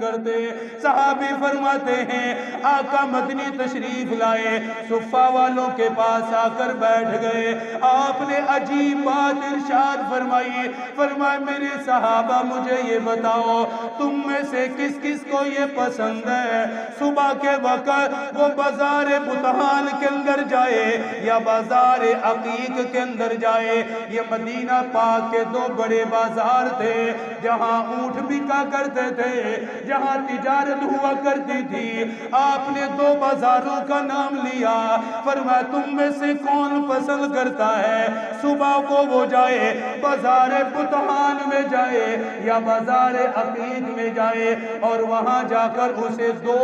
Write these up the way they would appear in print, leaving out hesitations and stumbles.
کرتے۔ صحابی فرماتے ہیں آقا مدنی تشریف لائے، صفہ والوں کے پاس آ کر بیٹھ گئے۔ آپ نے عجیب بات ارشاد فرمائی، فرمایا میرے صحابہ مجھے یہ بتاؤ تم میں سے کس کس کو یہ پسند ہے صبح کے وقت وہ بازار بطحان کے اندر جائے یا بازار عقیق کے اندر جائے؟ یہ مدینہ پاک کے دو بڑے بازار تھے جہاں اونٹ بکا کرتے تھے، جہاں تجارت ہوا کرتی تھی۔ آپ نے دو بازاروں کا نام لیا، فرمایا تم میں سے کون پسند کرتا ہے صبح کو وہ جائے بازار بطحان میں جائے یا بازار عقیق میں جائے اور وہاں جا کر اسے دو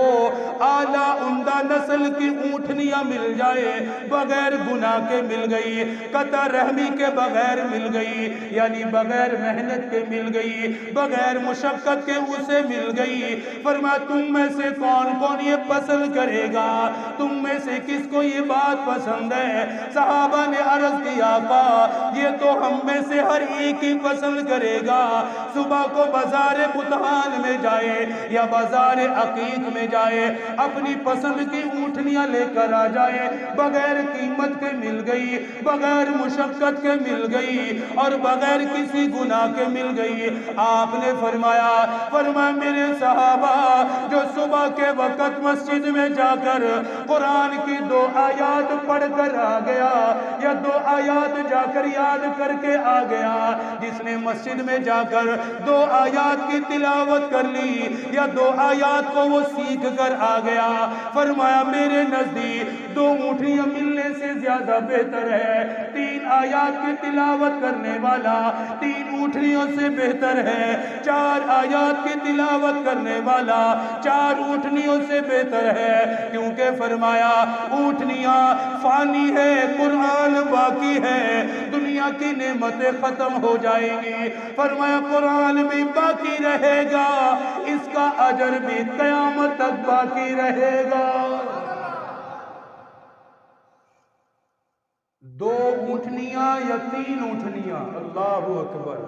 اعلیٰ عمدہ نسل کی اونٹنیاں مل جائے، بغیر گناہ کے مل گئی، قطع رحمی کے بغیر مل گئی، یعنی بغیر محنت کے مل گئی، بغیر مشقت کے اسے مل گئی۔ فرمایا تم میں سے کون کون یہ پسند کرے گا؟ تم میں سے کس کو یہ بات پسند ہے؟ صحابہ نے عرض کیا آقا یہ تو ہم میں سے ہر ایک ہی پسند کرے گا صبح کو بازار بطحان میں جائے یا بازار عقیق میں جائے، اپنی پسند کی اونٹنیاں لے کر آ جائے، بغیر قیمت کے مل گئی، بغیر مشقت کے مل گئی اور بغیر کسی گناہ کے مل گئی۔ آپ نے فرمایا میرے صحابہ جو صبح کے وقت مسجد میں جا کر قرآن کی دو آیات پڑھ کر آ گیا یا دو آیات جا کر یاد کر کے آ گیا، جس نے مسجد میں جا کر دو آیات کی تلاوت کر لی یا دو آیات کو وہ سیکھ کر آ گیا، فرمایا میرے نزدیک دو اونٹنیاں ملنے سے زیادہ بہتر ہے تین آیات کی تلاوت کرنے والا، تین اونٹنیوں سے بہتر ہے چار آیات کی تلاوت کرنے والا، چار اونٹنیوں سے بہتر ہے، کیونکہ فرمایا اونٹنیاں فانی ہے، قرآن باقی ہے، دنیا کی نعمتیں ختم ہو جائیں گی، فرمایا قرآن بھی باقی رہے گا، اس کا اجر بھی قیامت تک باقی رہے گا۔ دو اونٹنیاں یا تین اونٹنیاں، اللہ اکبر،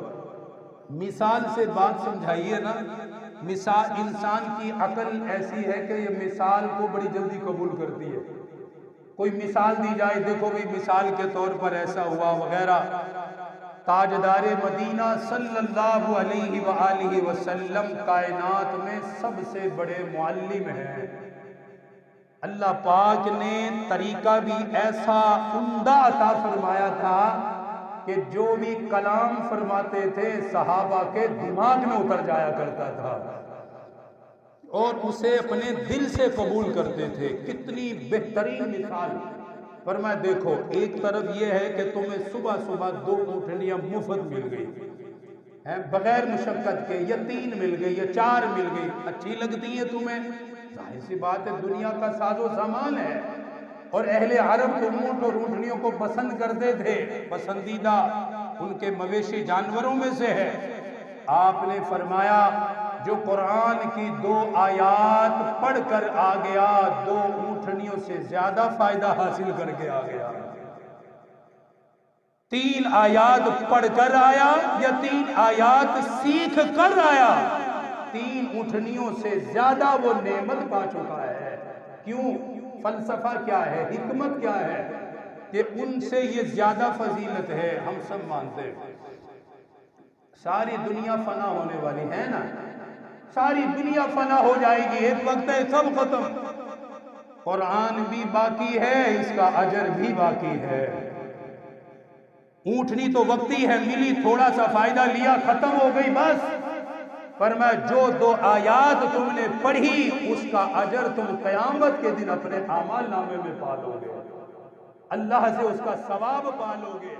مثال سے بات سمجھائیے نا۔ مثال انسان کی عقل ایسی ہے کہ یہ مثال کو بڑی جلدی قبول کرتی ہے۔ کوئی مثال دی جائے، دیکھو بھی مثال کے طور پر ایسا ہوا وغیرہ۔ تاجدار مدینہ صلی اللہ علیہ وآلہ وسلم کائنات میں سب سے بڑے معلم ہیں۔ اللہ پاک نے طریقہ بھی ایسا عمدہ عطا فرمایا تھا کہ جو بھی کلام فرماتے تھے صحابہ کے دماغ میں اتر جایا کرتا تھا اور اسے اپنے دل سے قبول کرتے تھے۔ کتنی بہترین مثال! فرمایا دیکھو ایک طرف یہ ہے کہ تمہیں صبح صبح دو اونٹنیاں مفت مل گئی بغیر مشقت کے، یا تین مل گئی یا چار مل گئی، اچھی لگتی ہیں تمہیں؟ ظاہر سی بات ہے دنیا کا ساز و سامان ہے، اور اہل عرب تو اونٹ اور اونٹنیوں کو پسند کرتے تھے، پسندیدہ ان کے مویشی جانوروں میں سے ہے۔ آپ نے فرمایا جو قرآن کی دو آیات پڑھ کر آ گیا دو اونٹنیوں سے زیادہ فائدہ حاصل کر کے آ گیا۔ تین آیات پڑھ کر آیا یا تین آیات سیکھ کر آیا، تین اونٹنیوں سے زیادہ وہ نعمت پا چکا ہے۔ کیوں؟ فلسفہ کیا ہے، حکمت کیا ہے کہ ان سے یہ زیادہ فضیلت ہے۔ ہم سب مانتے ہیں ساری دنیا فنا ہونے والی ہے نا، ساری دنیا فنا ہو جائے گی، ایک وقت ہے سب ختم، قرآن بھی باقی ہے، اس کا اجر بھی باقی ہے۔ اونٹنی تو وقتی ہے، ملی تھوڑا سا فائدہ لیا ختم ہو گئی بس۔ فرمایا جو دو آیات تم نے پڑھی اس کا اجر تم قیامت کے دن اپنے اعمال نامے میں پا لو گے، اللہ سے اس کا ثواب پا لو گے۔